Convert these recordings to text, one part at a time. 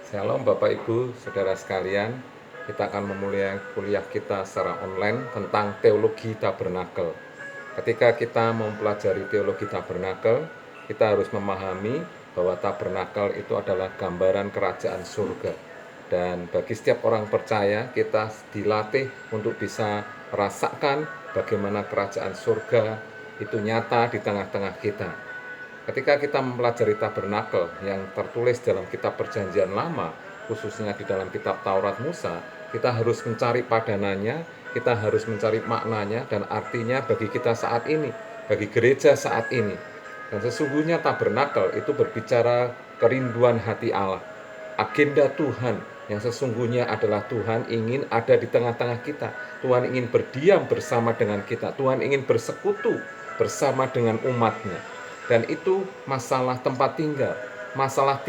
Shalom Bapak Ibu, Saudara sekalian. Kita akan memulai kuliah kita secara online tentang teologi tabernakel. Ketika kita mempelajari teologi tabernakel, kita harus memahami bahwa tabernakel itu adalah gambaran kerajaan surga. Dan bagi setiap orang percaya, kita dilatih untuk bisa merasakan bagaimana kerajaan surga itu nyata di tengah-tengah kita. Ketika kita mempelajari tabernakel yang tertulis dalam kitab Perjanjian Lama, khususnya di dalam kitab Taurat Musa, kita harus mencari padanannya, kita harus mencari maknanya dan artinya bagi kita saat ini, bagi gereja saat ini. Dan sesungguhnya tabernakel itu berbicara kerinduan hati Allah, agenda Tuhan yang sesungguhnya adalah Tuhan ingin ada di tengah-tengah kita. Tuhan ingin berdiam bersama dengan kita. Tuhan ingin bersekutu bersama dengan umatnya. Dan itu masalah tempat tinggal, masalah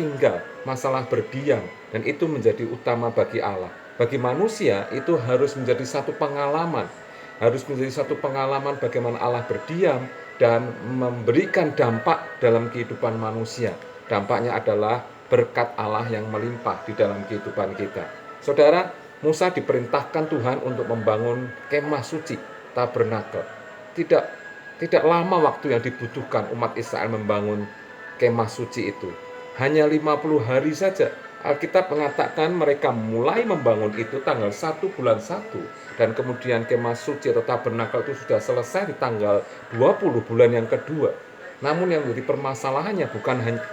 berdiam, dan itu menjadi utama bagi Allah. Bagi manusia itu harus menjadi satu pengalaman, bagaimana Allah berdiam dan memberikan dampak dalam kehidupan manusia. Dampaknya adalah berkat Allah yang melimpah di dalam kehidupan kita. Saudara, Musa diperintahkan Tuhan untuk membangun kemah suci, tabernakel. Tidak lama waktu yang dibutuhkan umat Israel membangun kemah suci itu. Hanya 50 hari saja. Alkitab mengatakan mereka mulai membangun itu tanggal 1 bulan 1. Dan kemudian kemah suci atau tabernakel itu sudah selesai di tanggal 20 bulan yang kedua. Namun yang menjadi permasalahannya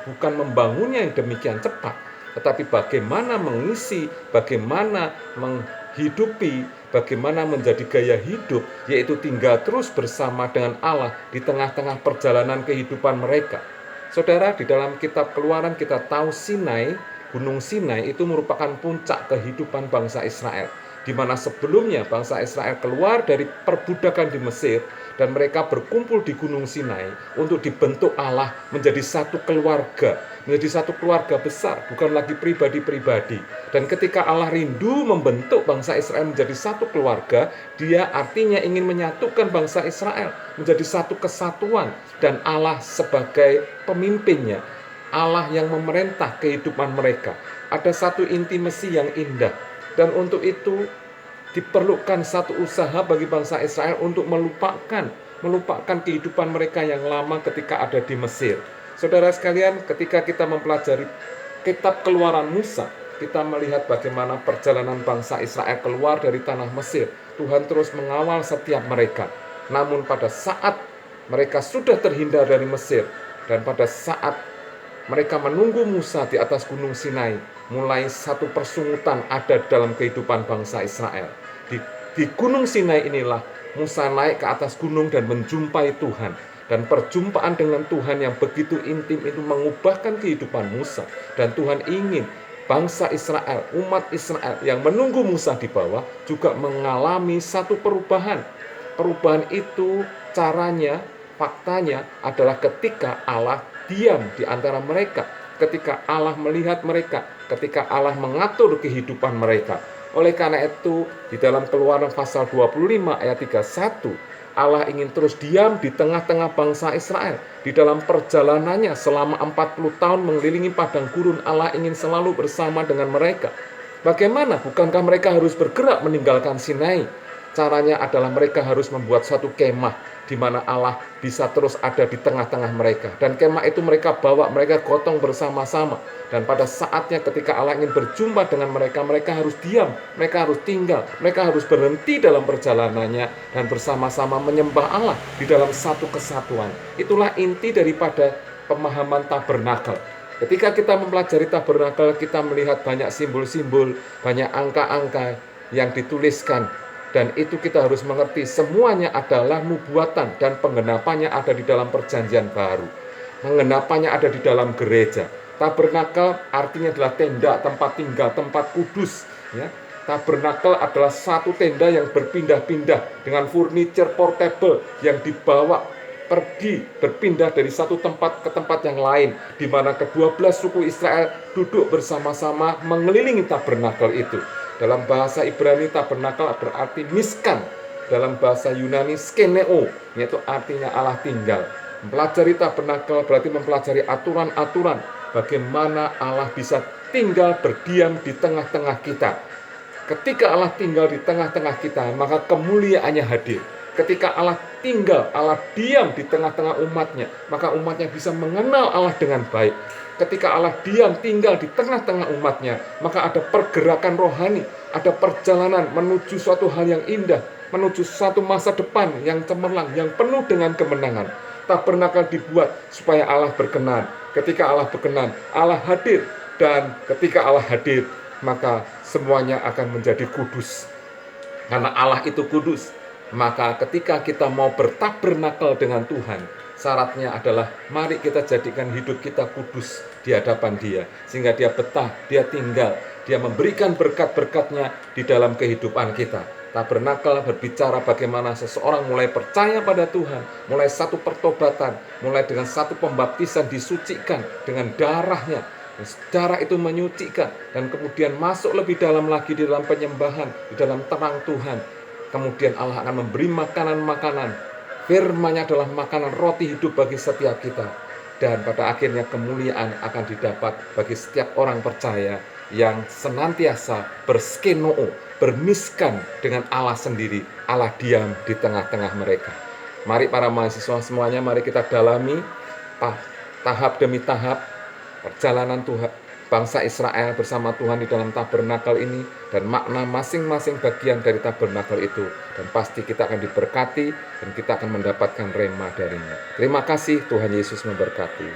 bukan membangunnya yang demikian cepat, tetapi bagaimana mengisi, bagaimana menghidupi, bagaimana menjadi gaya hidup, yaitu tinggal terus bersama dengan Allah di tengah-tengah perjalanan kehidupan mereka. Saudara, di dalam kitab Keluaran kita tahu Gunung Sinai itu merupakan puncak kehidupan bangsa Israel, di mana sebelumnya bangsa Israel keluar dari perbudakan di Mesir dan mereka berkumpul di Gunung Sinai untuk dibentuk Allah menjadi satu keluarga besar, bukan lagi pribadi-pribadi. Dan ketika Allah rindu membentuk bangsa Israel menjadi satu keluarga, Dia artinya ingin menyatukan bangsa Israel menjadi satu kesatuan, dan Allah sebagai pemimpinnya, Allah yang memerintah kehidupan mereka. Ada satu intimasi yang indah, dan untuk itu diperlukan satu usaha bagi bangsa Israel untuk melupakan kehidupan mereka yang lama ketika ada di Mesir. Saudara sekalian, ketika kita mempelajari kitab Keluaran Musa, kita melihat bagaimana perjalanan bangsa Israel keluar dari tanah Mesir. Tuhan terus mengawal setiap mereka. Namun pada saat mereka sudah terhindar dari Mesir, dan pada saat mereka menunggu Musa di atas Gunung Sinai, mulai satu persungutan ada dalam kehidupan bangsa Israel. Di Gunung Sinai inilah Musa naik ke atas gunung dan menjumpai Tuhan. Dan perjumpaan dengan Tuhan yang begitu intim itu mengubahkan kehidupan Musa. Dan Tuhan ingin bangsa Israel, umat Israel yang menunggu Musa di bawah juga mengalami satu perubahan. Perubahan itu caranya, faktanya adalah ketika Allah diam di antara mereka, ketika Allah melihat mereka, ketika Allah mengatur kehidupan mereka. Oleh karena itu, di dalam Keluaran pasal 25 ayat 31, Allah ingin terus diam di tengah-tengah bangsa Israel. Di dalam perjalanannya selama 40 tahun mengelilingi padang gurun, Allah ingin selalu bersama dengan mereka. Bagaimana? Bukankah mereka harus bergerak meninggalkan Sinai? Caranya adalah mereka harus membuat satu kemah di mana Allah bisa terus ada di tengah-tengah mereka. Dan kemah itu mereka bawa, mereka gotong bersama-sama. Dan pada saatnya ketika Allah ingin berjumpa dengan mereka, mereka harus diam, mereka harus tinggal, mereka harus berhenti dalam perjalanannya dan bersama-sama menyembah Allah di dalam satu kesatuan. Itulah inti daripada pemahaman tabernakel. Ketika kita mempelajari tabernakel, kita melihat banyak simbol-simbol, banyak angka-angka yang dituliskan. Dan itu kita harus mengerti semuanya adalah nubuatan dan penggenapannya ada di dalam perjanjian baru. Penggenapannya ada di dalam gereja. Tabernakel artinya adalah tenda, tempat tinggal, tempat kudus. Ya. Tabernakel adalah satu tenda yang berpindah-pindah dengan furniture portable yang dibawa pergi berpindah dari satu tempat ke tempat yang lain, di mana ke-12 suku Israel duduk bersama-sama mengelilingi tabernakel itu. Dalam bahasa Ibrani tabernakel berarti miskan, dalam bahasa Yunani skeneo, yaitu artinya Allah tinggal. Mempelajari tabernakel berarti mempelajari aturan-aturan bagaimana Allah bisa tinggal berdiam di tengah-tengah kita. Ketika Allah tinggal di tengah-tengah kita, maka kemuliaannya hadir. Ketika Allah tinggal, Allah diam di tengah-tengah umatnya, maka umatnya bisa mengenal Allah dengan baik. Ketika Allah diam tinggal di tengah-tengah umatnya, maka ada pergerakan rohani, ada perjalanan menuju suatu hal yang indah, menuju suatu masa depan yang cemerlang, yang penuh dengan kemenangan. Tabernakel dibuat supaya Allah berkenan. Ketika Allah berkenan, Allah hadir. Dan ketika Allah hadir, maka semuanya akan menjadi kudus. Karena Allah itu kudus, maka ketika kita mau bertabernakel dengan Tuhan, syaratnya adalah mari kita jadikan hidup kita kudus di hadapan Dia, sehingga Dia betah, Dia tinggal, Dia memberikan berkat-berkatnya di dalam kehidupan kita. Tabernakel berbicara bagaimana seseorang mulai percaya pada Tuhan, mulai satu pertobatan, mulai dengan satu pembaptisan disucikan dengan darahnya. Darah itu menyucikan, dan kemudian masuk lebih dalam lagi di dalam penyembahan, di dalam terang Tuhan. Kemudian Allah akan memberi makanan-makanan. Firman-Nya adalah makanan roti hidup bagi setiap kita. Dan pada akhirnya kemuliaan akan didapat bagi setiap orang percaya yang senantiasa berskenoo, bermiskan dengan Allah sendiri. Allah diam di tengah-tengah mereka. Mari para mahasiswa semuanya, mari kita dalami tahap demi tahap perjalanan Tuhan, bangsa Israel bersama Tuhan di dalam tabernakel ini, dan makna masing-masing bagian dari tabernakel itu. Dan pasti kita akan diberkati dan kita akan mendapatkan rema darinya. Terima kasih, Tuhan Yesus memberkati.